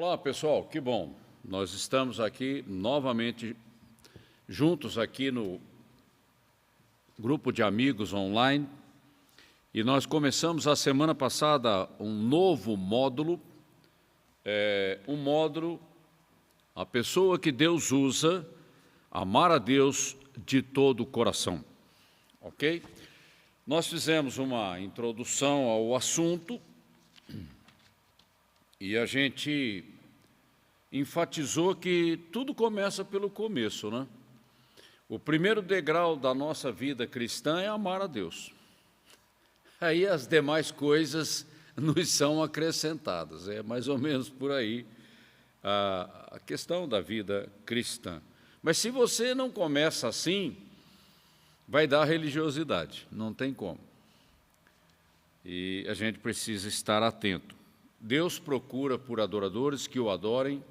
Olá, pessoal, que bom. Nós estamos aqui novamente juntos aqui no grupo de amigos online e nós começamos a semana passada um novo módulo, a pessoa que Deus usa, amar a Deus de todo o coração, ok? Nós fizemos uma introdução ao assunto e a gente enfatizou que tudo começa pelo começo, né? O primeiro degrau da nossa vida cristã é amar a Deus. Aí as demais coisas nos são acrescentadas, é mais ou menos por aí a questão da vida cristã. Mas se você não começa assim, vai dar religiosidade, não tem como. E a gente precisa estar atento. Deus procura por adoradores que o adorem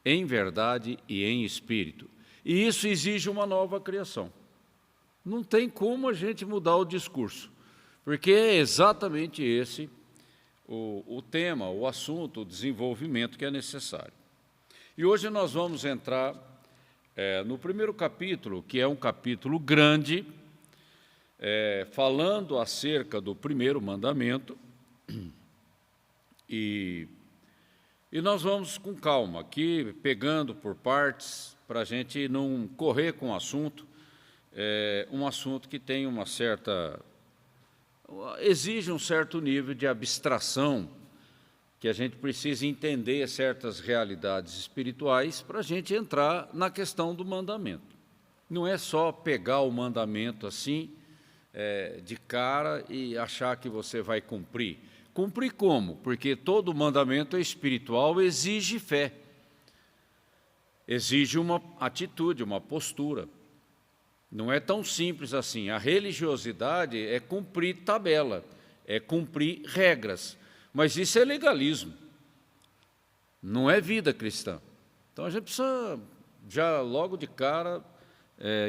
em verdade e em espírito. E isso exige uma nova criação. Não tem como a gente mudar o discurso, porque é exatamente esse o tema, o assunto, o desenvolvimento que é necessário. E hoje nós vamos entrar no primeiro capítulo, que é um capítulo grande, falando acerca do primeiro mandamento. E nós vamos com calma, aqui pegando por partes, para a gente não correr com o assunto, um assunto que tem exige um certo nível de abstração, que a gente precisa entender certas realidades espirituais para a gente entrar na questão do mandamento. Não é só pegar o mandamento assim, de cara e achar que você vai cumprir. Cumprir como? Porque todo mandamento espiritual exige fé, exige uma atitude, uma postura. Não é tão simples assim. A religiosidade é cumprir tabela, é cumprir regras, mas isso é legalismo, não é vida cristã. Então a gente precisa, já logo de cara,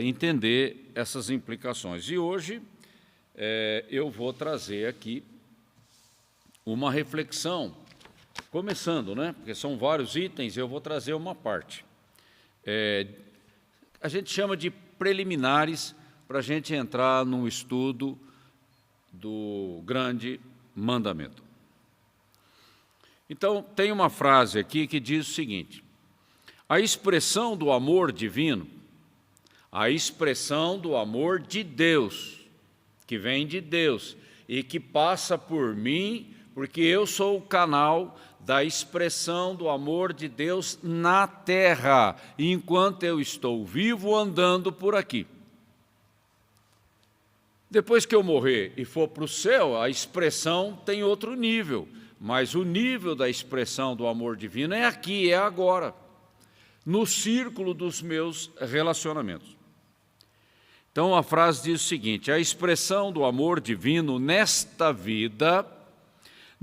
entender essas implicações. E hoje eu vou trazer aqui uma reflexão, começando, né? Porque são vários itens, eu vou trazer uma parte. A gente chama de preliminares para a gente entrar no estudo do grande mandamento. Então, tem uma frase aqui que diz o seguinte: a expressão do amor divino, a expressão do amor de Deus, que vem de Deus e que passa por mim, porque eu sou o canal da expressão do amor de Deus na terra, enquanto eu estou vivo andando por aqui. Depois que eu morrer e for para o céu, a expressão tem outro nível, mas o nível da expressão do amor divino é aqui, é agora, no círculo dos meus relacionamentos. Então a frase diz o seguinte: a expressão do amor divino nesta vida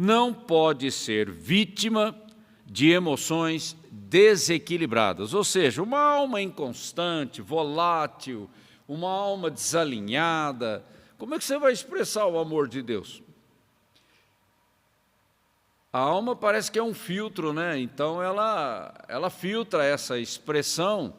não pode ser vítima de emoções desequilibradas, ou seja, uma alma inconstante, volátil, uma alma desalinhada. Como é que você vai expressar o amor de Deus? A alma parece que é um filtro, né? Então ela filtra essa expressão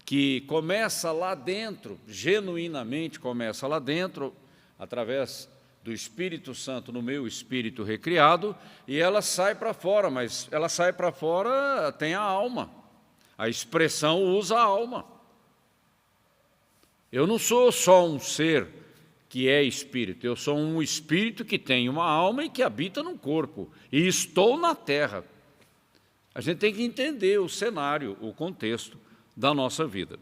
que começa lá dentro, genuinamente começa lá dentro, através do Espírito Santo no meu espírito recriado, e ela sai para fora, mas ela sai para fora, tem a alma. A expressão usa a alma. Eu não sou só um ser que é espírito, eu sou um espírito que tem uma alma e que habita num corpo, e estou na terra. A gente tem que entender o cenário, o contexto da nossa vida.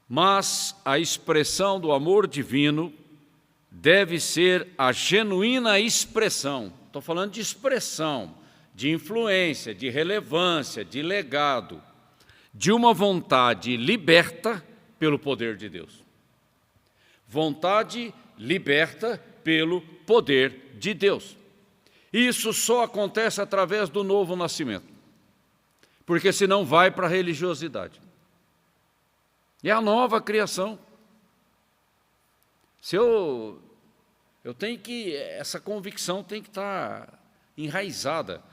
Mas a expressão do amor divino deve ser a genuína expressão, estou falando de expressão, de influência, de relevância, de legado, de uma vontade liberta pelo poder de Deus. Vontade liberta pelo poder de Deus. Isso só acontece através do novo nascimento, porque senão vai para a religiosidade. É a nova criação. Se eu tenho que, essa convicção tem que estar enraizada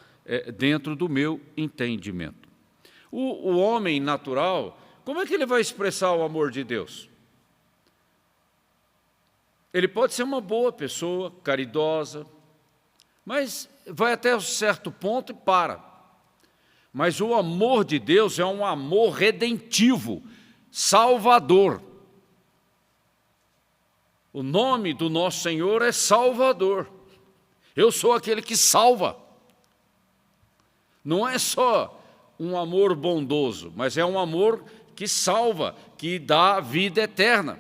dentro do meu entendimento. O homem natural, como é que ele vai expressar o amor de Deus? Ele pode ser uma boa pessoa, caridosa, mas vai até um certo ponto e para. Mas o amor de Deus é um amor redentivo, salvador. O nome do nosso Senhor é Salvador. Eu sou aquele que salva. Não é só um amor bondoso, mas é um amor que salva, que dá vida eterna.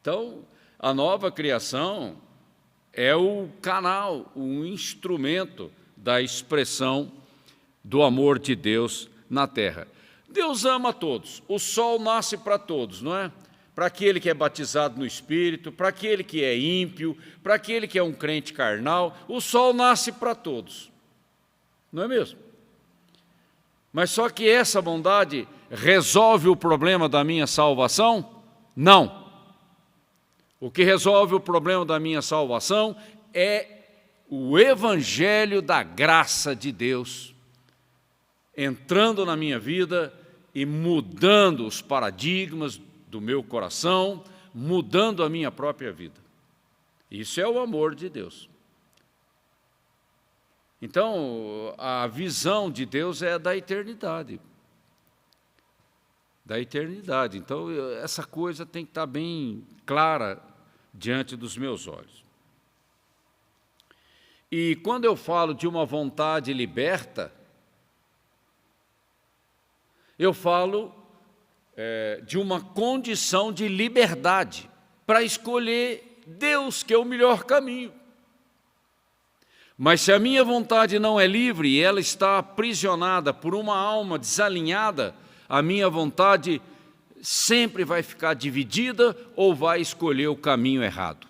Então, a nova criação é o canal, o instrumento da expressão do amor de Deus na terra. Deus ama a todos, o sol nasce para todos, não é? Para aquele que é batizado no Espírito, para aquele que é ímpio, para aquele que é um crente carnal, o sol nasce para todos, não é mesmo? Mas só que essa bondade resolve o problema da minha salvação? Não. O que resolve o problema da minha salvação é o Evangelho da graça de Deus entrando na minha vida e mudando os paradigmas do meu coração, mudando a minha própria vida. Isso é o amor de Deus. Então, a visão de Deus é da eternidade. Da eternidade. Então, essa coisa tem que estar bem clara diante dos meus olhos. E quando eu falo de uma vontade liberta, eu falo de uma condição de liberdade para escolher Deus, que é o melhor caminho. Mas se a minha vontade não é livre e ela está aprisionada por uma alma desalinhada, a minha vontade sempre vai ficar dividida ou vai escolher o caminho errado.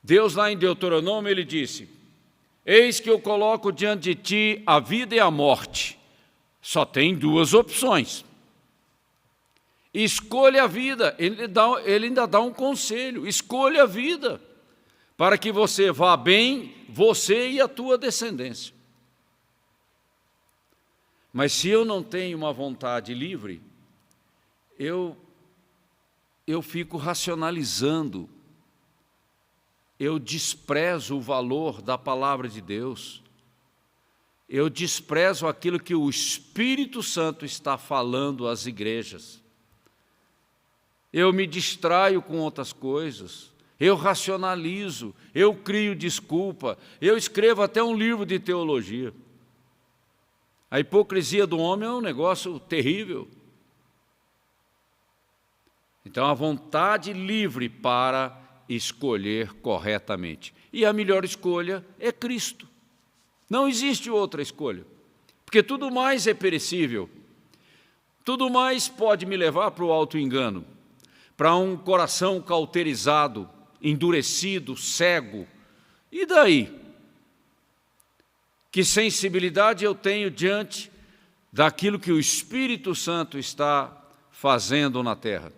Deus lá em Deuteronômio, ele disse: eis que eu coloco diante de ti a vida e a morte. Só tem duas opções. Escolha a vida. Ele ainda dá um conselho: escolha a vida, para que você vá bem, você e a tua descendência. Mas se eu não tenho uma vontade livre, eu fico racionalizando, eu desprezo o valor da palavra de Deus, eu desprezo aquilo que o Espírito Santo está falando às igrejas, eu me distraio com outras coisas, eu racionalizo, eu crio desculpa, eu escrevo até um livro de teologia. A hipocrisia do homem é um negócio terrível. Então, a vontade livre para escolher corretamente. E a melhor escolha é Cristo. Não existe outra escolha, porque tudo mais é perecível. Tudo mais pode me levar para o auto-engano, para um coração cauterizado, endurecido, cego. E daí? Que sensibilidade eu tenho diante daquilo que o Espírito Santo está fazendo na terra?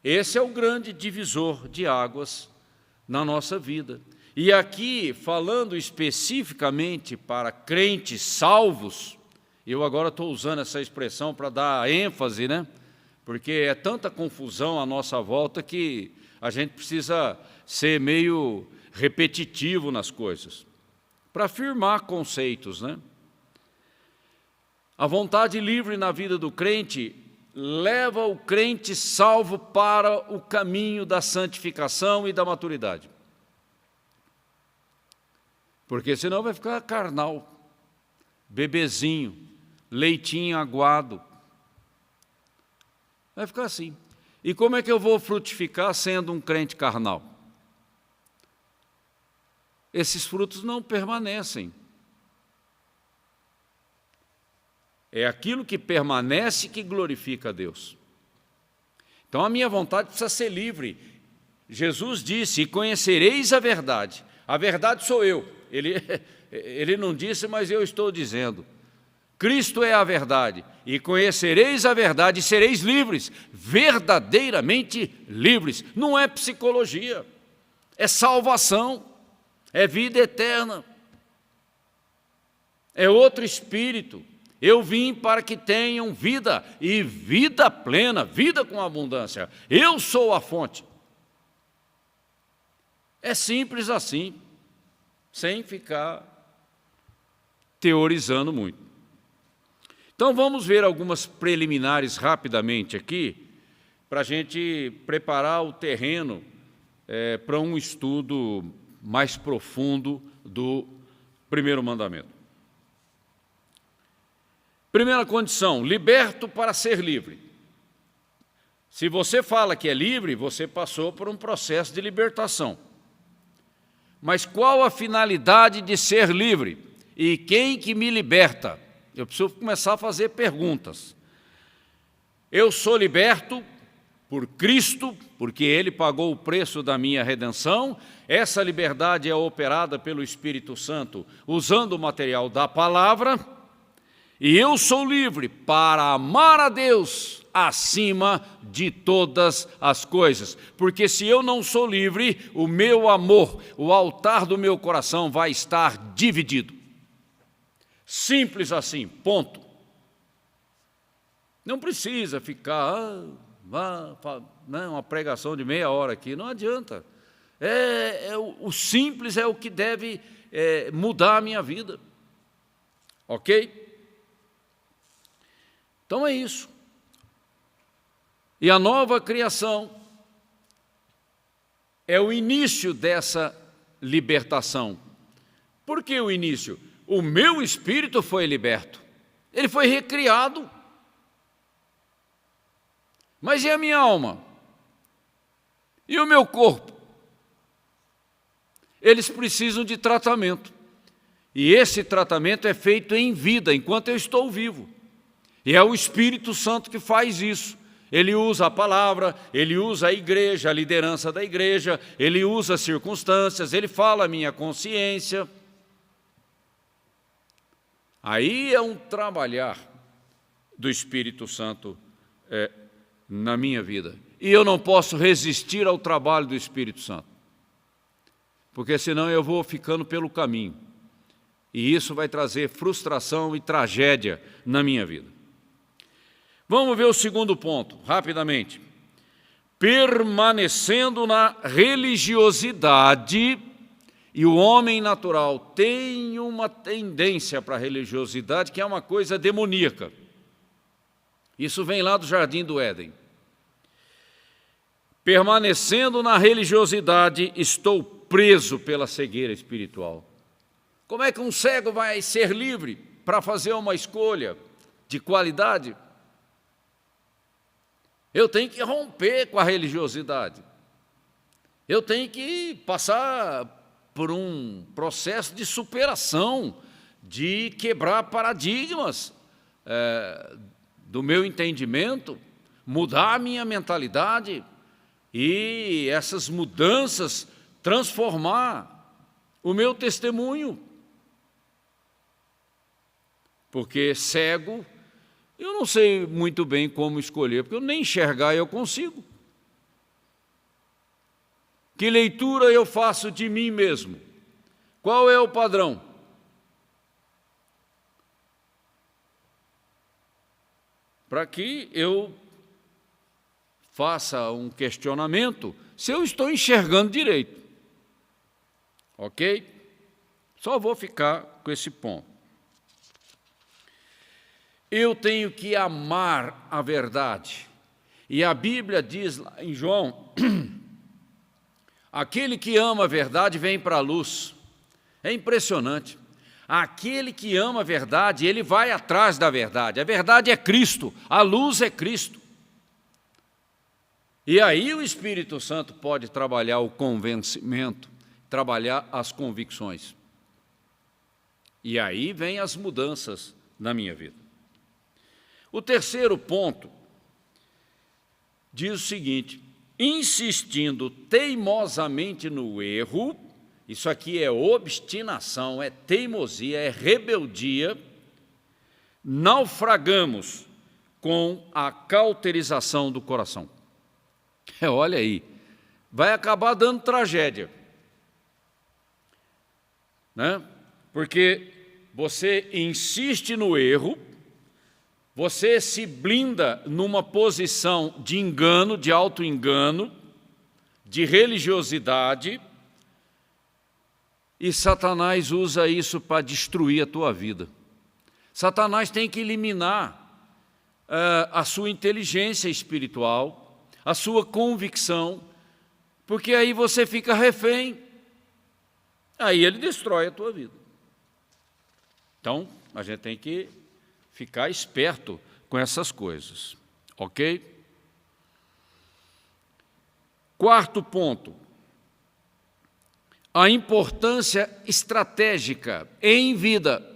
Esse é o grande divisor de águas na nossa vida. E aqui, falando especificamente para crentes salvos, eu agora estou usando essa expressão para dar ênfase, né? Porque é tanta confusão à nossa volta que a gente precisa ser meio repetitivo nas coisas, para afirmar conceitos, né? A vontade livre na vida do crente leva o crente salvo para o caminho da santificação e da maturidade. Porque senão vai ficar carnal, bebezinho, leitinho aguado. Vai ficar assim. E como é que eu vou frutificar sendo um crente carnal? Esses frutos não permanecem. É aquilo que permanece que glorifica a Deus. Então a minha vontade precisa ser livre. Jesus disse: e conhecereis a verdade. A verdade sou eu. Ele não disse, mas eu estou dizendo. Cristo é a verdade. E conhecereis a verdade e sereis livres, verdadeiramente livres. Não é psicologia. é salvação, é vida eterna, é outro espírito. Eu vim para que tenham vida, e vida plena, vida com abundância. Eu sou a fonte. É simples assim, sem ficar teorizando muito. Então vamos ver algumas preliminares rapidamente aqui, para a gente preparar o terreno para um estudo mais profundo do primeiro mandamento. Primeira condição, liberto para ser livre. Se você fala que é livre, você passou por um processo de libertação. Mas qual a finalidade de ser livre? E quem que me liberta? Eu preciso começar a fazer perguntas. Eu sou liberto por Cristo, porque Ele pagou o preço da minha redenção. Essa liberdade é operada pelo Espírito Santo, usando o material da palavra. E eu sou livre para amar a Deus acima de todas as coisas. Porque se eu não sou livre, o meu amor, o altar do meu coração vai estar dividido. Simples assim, ponto. Não precisa ficar, uma pregação de meia hora aqui, não adianta. O simples é o que deve mudar a minha vida. Ok? Então é isso. E a nova criação é o início dessa libertação. Por que o início? O meu espírito foi liberto. Ele foi recriado. Mas e a minha alma? E o meu corpo? Eles precisam de tratamento. E esse tratamento é feito em vida, enquanto eu estou vivo. E é o Espírito Santo que faz isso. Ele usa a palavra, ele usa a igreja, a liderança da igreja, ele usa as circunstâncias, ele fala a minha consciência. Aí é um trabalhar do Espírito Santo na minha vida. E eu não posso resistir ao trabalho do Espírito Santo, porque senão eu vou ficando pelo caminho. E isso vai trazer frustração e tragédia na minha vida. Vamos ver o segundo ponto, rapidamente. Permanecendo na religiosidade, e o homem natural tem uma tendência para a religiosidade que é uma coisa demoníaca. Isso vem lá do Jardim do Éden. Permanecendo na religiosidade, estou preso pela cegueira espiritual. Como é que um cego vai ser livre para fazer uma escolha de qualidade? Eu tenho que romper com a religiosidade. Eu tenho que passar por um processo de superação, de quebrar paradigmas do meu entendimento, mudar a minha mentalidade e essas mudanças transformar o meu testemunho. Porque cego, eu não sei muito bem como escolher, porque eu nem enxergar eu consigo. Que leitura eu faço de mim mesmo? Qual é o padrão? Para que eu faça um questionamento se eu estou enxergando direito. Ok? Só vou ficar com esse ponto. Eu tenho que amar a verdade. E a Bíblia diz lá em João, aquele que ama a verdade vem para a luz. É impressionante. Aquele que ama a verdade, ele vai atrás da verdade. A verdade é Cristo, a luz é Cristo. E aí o Espírito Santo pode trabalhar o convencimento, trabalhar as convicções. E aí vem as mudanças na minha vida. O terceiro ponto diz o seguinte: insistindo teimosamente no erro, isso aqui é obstinação, é teimosia, é rebeldia, naufragamos com a cauterização do coração. Olha aí, vai acabar dando tragédia. né? Porque você insiste no erro, você se blinda numa posição de engano, de auto-engano, de religiosidade, e Satanás usa isso para destruir a tua vida. Satanás tem que eliminar a sua inteligência espiritual, a sua convicção, porque aí você fica refém, aí ele destrói a tua vida. Então, a gente tem que ficar esperto com essas coisas, ok? Quarto ponto, a importância estratégica em vida,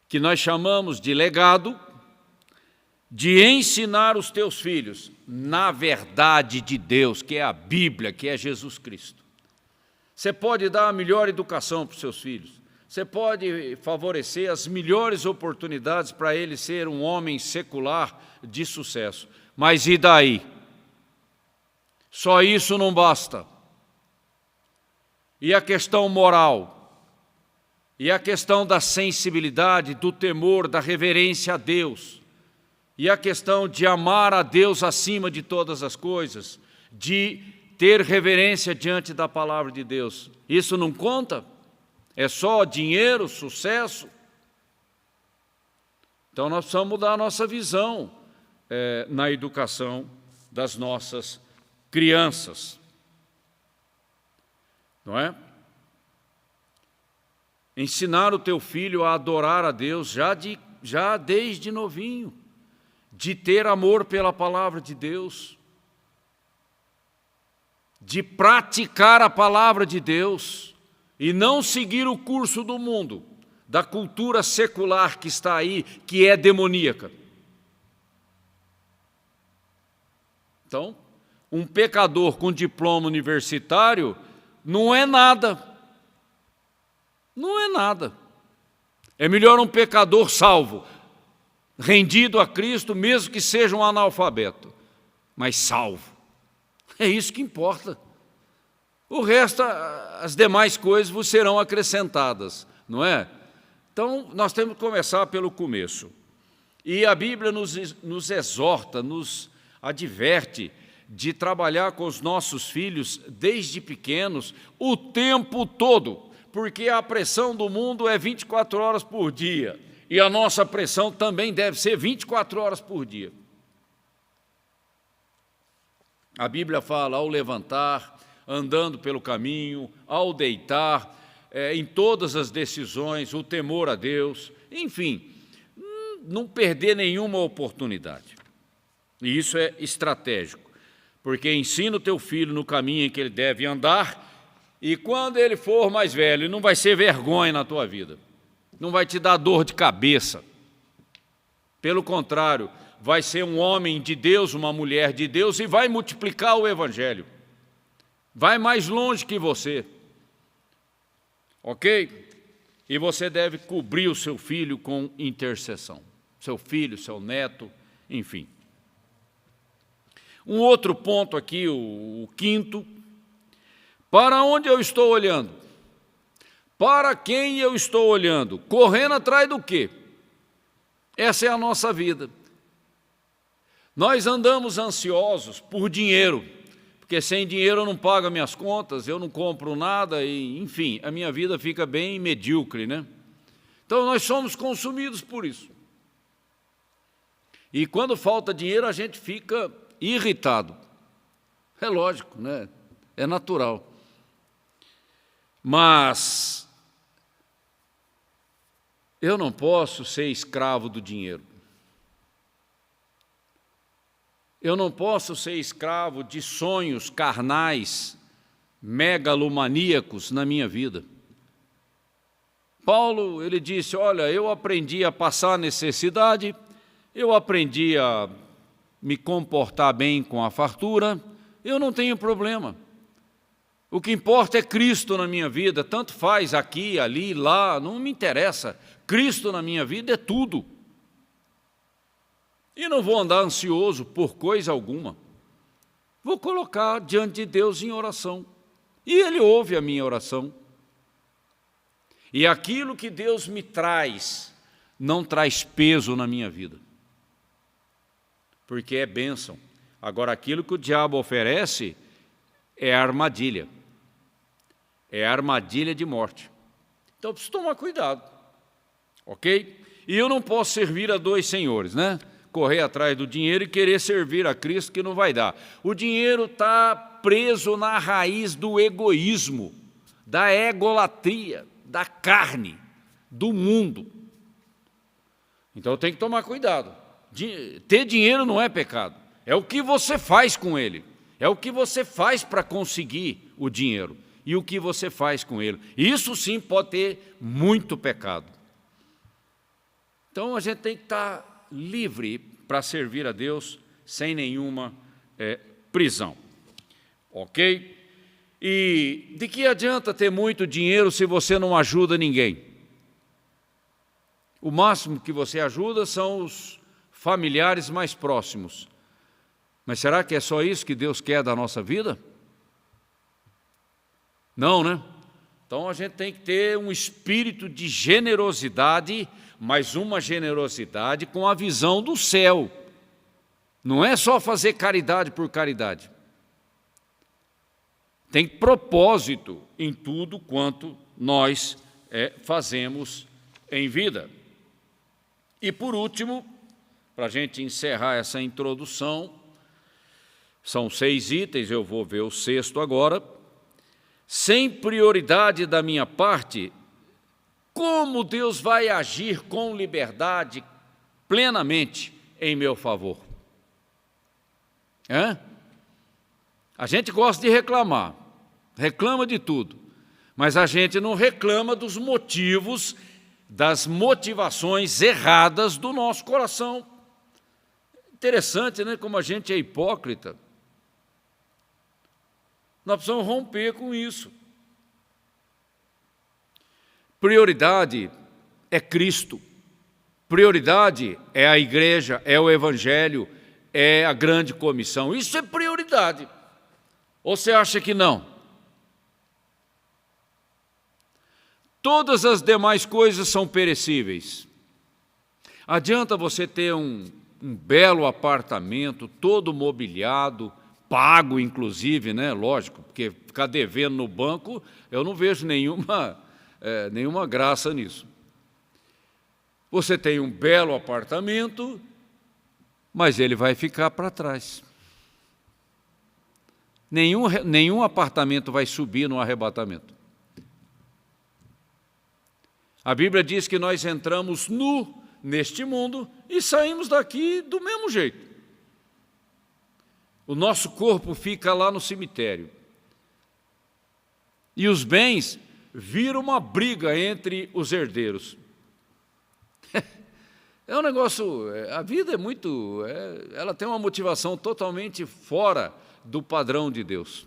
que nós chamamos de legado, de ensinar os teus filhos na verdade de Deus, que é a Bíblia, que é Jesus Cristo. Você pode dar a melhor educação para os seus filhos, você pode favorecer as melhores oportunidades para ele ser um homem secular de sucesso, mas e daí? Só isso não basta. E a questão moral? E a questão da sensibilidade, do temor, da reverência a Deus? E a questão de amar a Deus acima de todas as coisas? De ter reverência diante da palavra de Deus? Isso não conta? É só dinheiro, sucesso? Então nós precisamos mudar a nossa visão na educação das nossas crianças. Não é? Ensinar o teu filho a adorar a Deus já desde novinho, de ter amor pela palavra de Deus, de praticar a palavra de Deus e não seguir o curso do mundo, da cultura secular que está aí, que é demoníaca. Então, um pecador com diploma universitário não é nada. Não é nada. É melhor um pecador salvo, rendido a Cristo, mesmo que seja um analfabeto, mas salvo. É isso que importa. O resto, as demais coisas vos serão acrescentadas, não é? Então, nós temos que começar pelo começo. E a Bíblia nos exorta, nos adverte de trabalhar com os nossos filhos desde pequenos, o tempo todo, porque a pressão do mundo é 24 horas por dia, e a nossa pressão também deve ser 24 horas por dia. A Bíblia fala ao levantar, andando pelo caminho, ao deitar, em todas as decisões, o temor a Deus, enfim, não perder nenhuma oportunidade. E isso é estratégico, porque ensina o teu filho no caminho em que ele deve andar, e quando ele for mais velho, não vai ser vergonha na tua vida, não vai te dar dor de cabeça. Pelo contrário, vai ser um homem de Deus, uma mulher de Deus, e vai multiplicar o Evangelho. Vai mais longe que você. Ok? E você deve cobrir o seu filho com intercessão. Seu filho, seu neto, enfim. Um outro ponto aqui, o quinto. Para onde eu estou olhando? Para quem eu estou olhando? Correndo atrás do quê? Essa é a nossa vida. Nós andamos ansiosos por dinheiro, porque sem dinheiro eu não pago minhas contas, eu não compro nada, e, enfim, a minha vida fica bem medíocre, né? Então nós somos consumidos por isso. E quando falta dinheiro, a gente fica irritado. É lógico, né? É natural. Mas eu não posso ser escravo do dinheiro. Eu não posso ser escravo de sonhos carnais, megalomaníacos na minha vida. Paulo, ele disse, olha, eu aprendi a passar necessidade, eu aprendi a me comportar bem com a fartura, eu não tenho problema. O que importa é Cristo na minha vida, tanto faz aqui, ali, lá, não me interessa. Cristo na minha vida é tudo. E não vou andar ansioso por coisa alguma. Vou colocar diante de Deus em oração. E Ele ouve a minha oração. E aquilo que Deus me traz, não traz peso na minha vida, porque é bênção. Agora, aquilo que o diabo oferece é armadilha. É armadilha de morte. Então, eu preciso tomar cuidado, ok? E eu não posso servir a dois senhores, né? Correr atrás do dinheiro e querer servir a Cristo, que não vai dar. O dinheiro está preso na raiz do egoísmo, da egolatria, da carne, do mundo. Então, eu tenho que tomar cuidado. Ter dinheiro não é pecado. É o que você faz com ele. É o que você faz para conseguir o dinheiro. E o que você faz com ele. Isso sim pode ter muito pecado. Então a gente tem que estar livre para servir a Deus sem nenhuma prisão. Ok? E de que adianta ter muito dinheiro se você não ajuda ninguém? O máximo que você ajuda são os familiares mais próximos. Mas será que é só isso que Deus quer da nossa vida? Não, né? Então a gente tem que ter um espírito de generosidade, mas uma generosidade com a visão do céu. Não é só fazer caridade por caridade. Tem propósito em tudo quanto nós fazemos em vida. E por último, para a gente encerrar essa introdução, são 6 itens, eu vou ver o 6º agora. Sem prioridade da minha parte, como Deus vai agir com liberdade, plenamente, em meu favor? A gente gosta de reclamar, reclama de tudo, mas a gente não reclama dos motivos, das motivações erradas do nosso coração. Interessante, né? Como a gente é hipócrita. Nós precisamos romper com isso. Prioridade é Cristo. Prioridade é a igreja, é o evangelho, é a grande comissão. Isso é prioridade. Ou você acha que não? Todas as demais coisas são perecíveis. Adianta você ter um belo apartamento, todo mobiliado, pago, inclusive, né? Lógico, porque ficar devendo no banco, eu não vejo nenhuma graça nisso. Você tem um belo apartamento, mas ele vai ficar para trás. Nenhum apartamento vai subir no arrebatamento. A Bíblia diz que nós entramos nu neste mundo e saímos daqui do mesmo jeito. O nosso corpo fica lá no cemitério. E os bens viram uma briga entre os herdeiros. É um negócio, a vida é muito, ela tem uma motivação totalmente fora do padrão de Deus.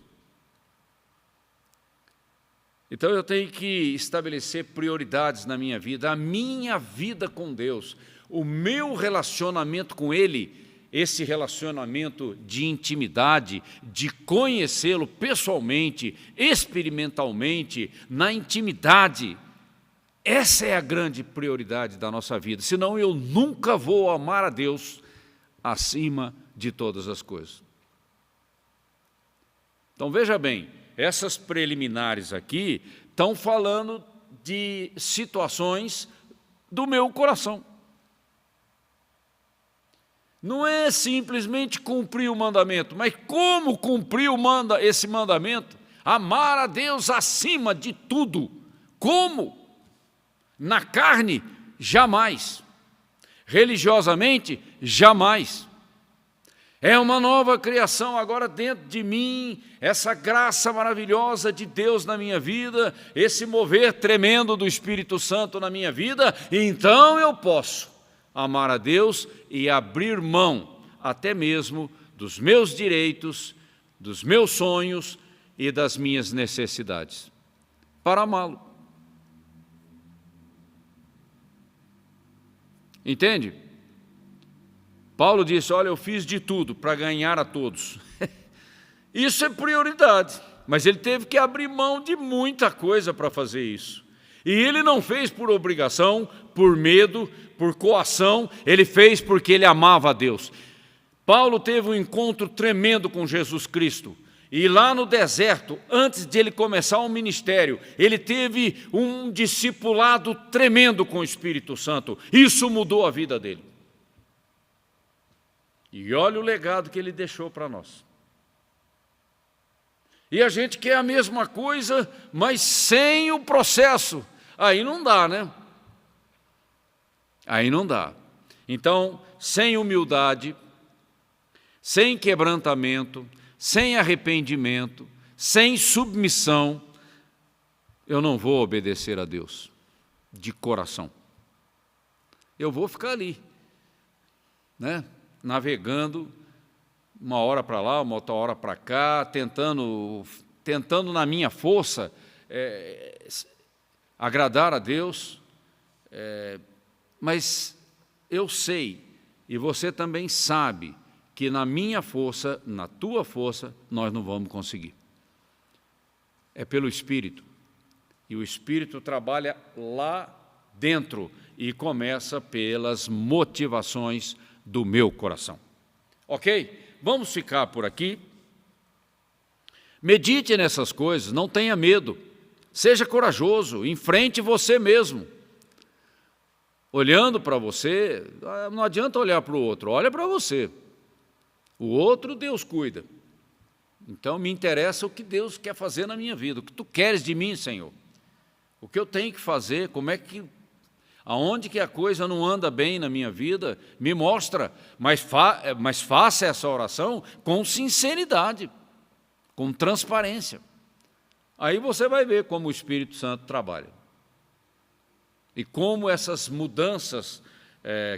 Então eu tenho que estabelecer prioridades na minha vida, a minha vida com Deus, o meu relacionamento com Ele, esse relacionamento de intimidade, de conhecê-lo pessoalmente, experimentalmente, na intimidade. Essa é a grande prioridade da nossa vida, senão eu nunca vou amar a Deus acima de todas as coisas. Então veja bem, essas preliminares aqui estão falando de situações do meu coração. Não é simplesmente cumprir o mandamento, mas como cumprir esse mandamento? Amar a Deus acima de tudo. Como? Na carne, jamais. Religiosamente, jamais. É uma nova criação agora dentro de mim, essa graça maravilhosa de Deus na minha vida, esse mover tremendo do Espírito Santo na minha vida, então eu posso amar a Deus e abrir mão até mesmo dos meus direitos, dos meus sonhos e das minhas necessidades, para amá-lo. Entende? Paulo disse, olha, eu fiz de tudo para ganhar a todos. Isso é prioridade, mas ele teve que abrir mão de muita coisa para fazer isso. E ele não fez por obrigação, por medo, por coação, ele fez porque ele amava a Deus. Paulo teve um encontro tremendo com Jesus Cristo. E lá no deserto, antes de ele começar o ministério, ele teve um discipulado tremendo com o Espírito Santo. Isso mudou a vida dele. E olha o legado que ele deixou para nós. E a gente quer a mesma coisa, mas sem o processo. Aí não dá, né? Aí não dá. Então, sem humildade, sem quebrantamento, sem arrependimento, sem submissão, eu não vou obedecer a Deus de coração. Eu vou ficar ali, né? Navegando, uma hora para lá, uma outra hora para cá, tentando na minha força agradar a Deus, mas eu sei, e você também sabe, que na minha força, na tua força, nós não vamos conseguir. É pelo Espírito. E o Espírito trabalha lá dentro e começa pelas motivações do meu coração. Ok? Vamos ficar por aqui. Medite nessas coisas, não tenha medo. Seja corajoso, enfrente você mesmo. Olhando para você, não adianta olhar para o outro, olha para você. O outro Deus cuida. Então me interessa o que Deus quer fazer na minha vida, o que tu queres de mim, Senhor. O que eu tenho que fazer, aonde que a coisa não anda bem na minha vida, me mostra, mas faça essa oração com sinceridade, com transparência. Aí você vai ver como o Espírito Santo trabalha. E como essas mudanças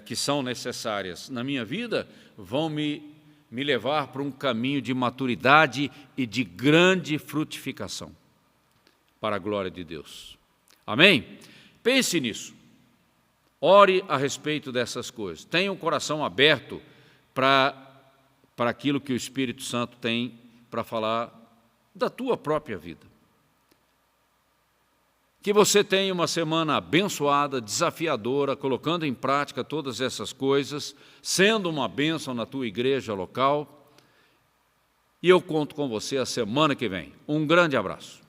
que são necessárias na minha vida vão me levar para um caminho de maturidade e de grande frutificação, para a glória de Deus. Amém? Pense nisso. Ore a respeito dessas coisas. Tenha um coração aberto para aquilo que o Espírito Santo tem para falar da tua própria vida. Que você tenha uma semana abençoada, desafiadora, colocando em prática todas essas coisas, sendo uma bênção na tua igreja local. E eu conto com você a semana que vem. Um grande abraço.